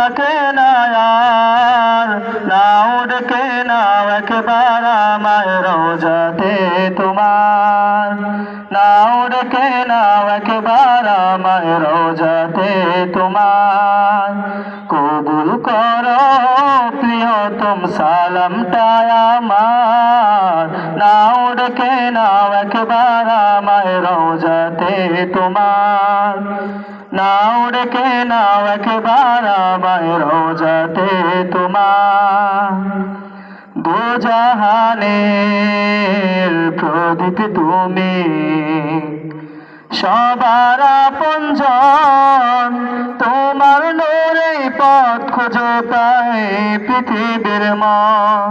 ডাকে না আর, নাও ডেকে নাও একবার আমায় রোজাতে তোমার, নাও ডেকে নাও একবার আমায় রোজাতে তোমার। কবুল করো প্রিয়তম সালামটা আমার, নাও ডেকে নাও একবার আমায় রোজাতে তোমার, নাও ডেকে নাও একবার আমায় রোজাতে তোমার। দোজাহানের প্রদীপ তুমি, সবার আপনজন, তোমার নূরে পথ খুঁজে পাই পৃথিবীর মন।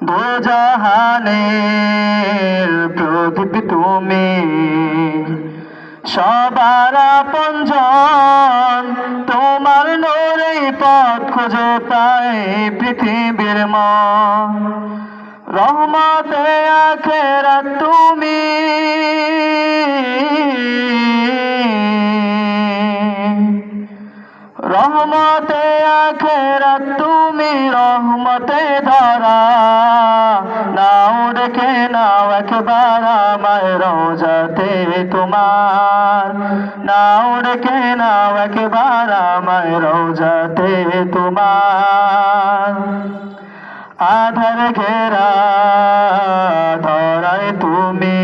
দোজাহানের প্রদীপ তুমি, সবার আপনজন, তোমার নূরে পথ খুঁজে পাই পৃথিবীর মন। রহমতে আখেরাত তুমি, রহমতে আখেরাত তুমি, রহমতে ধরা, নাও ডেকে নাও একবার আমায় রোজাতে তোমার, নাও ডেকে নাও একবার আমায় রোজাতে তোমার। আধার ঘেরা ধরায় তুমি,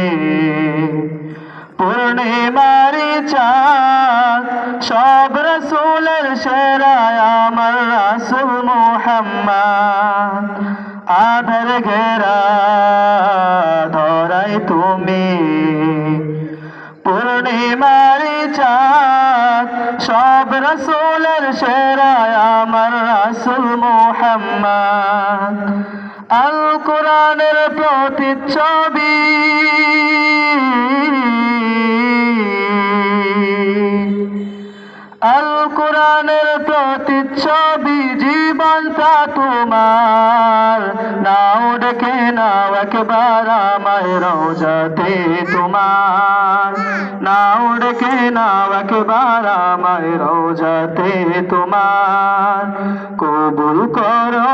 পূর্ণিমারি চাঁদ, সব রাসূলের সেরা আমার রাসূল মুহাম্মদ। আধার ঘেরা ধরায় তুমি, পূর্ণিমারি চাঁদ, সব রাসূলের সেরা আমার রাসূল মুহাম্মদ। আল কোরআনের প্রতিচ্ছবি, আল কোরআনের প্রতিচ্ছবি, জীবনটা তোমার, নাও ডেকে নাও একবার আমায় রোজাতে তোমার, নাও ডেকে নাও একবার আমায় রোজাতে তোমার। কবুল করো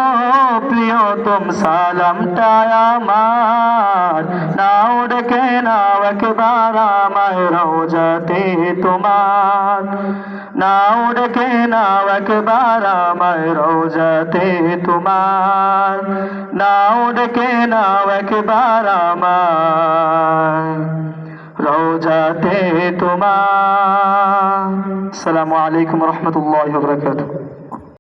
প্রিয়তম সালামটা আমার, নাও ডেকে নাও একবার আমায় রোজাতে তোমার, নাও ডেকে নাও একবার আমায় রোজাতে তোমার, নাও ডেকে নাও একবার আমায় রোজাতে তোমার। আসসালামু আলাইকুম ওয়া রাহমাতুল্লাহি ওয়া বারাকাতুহু।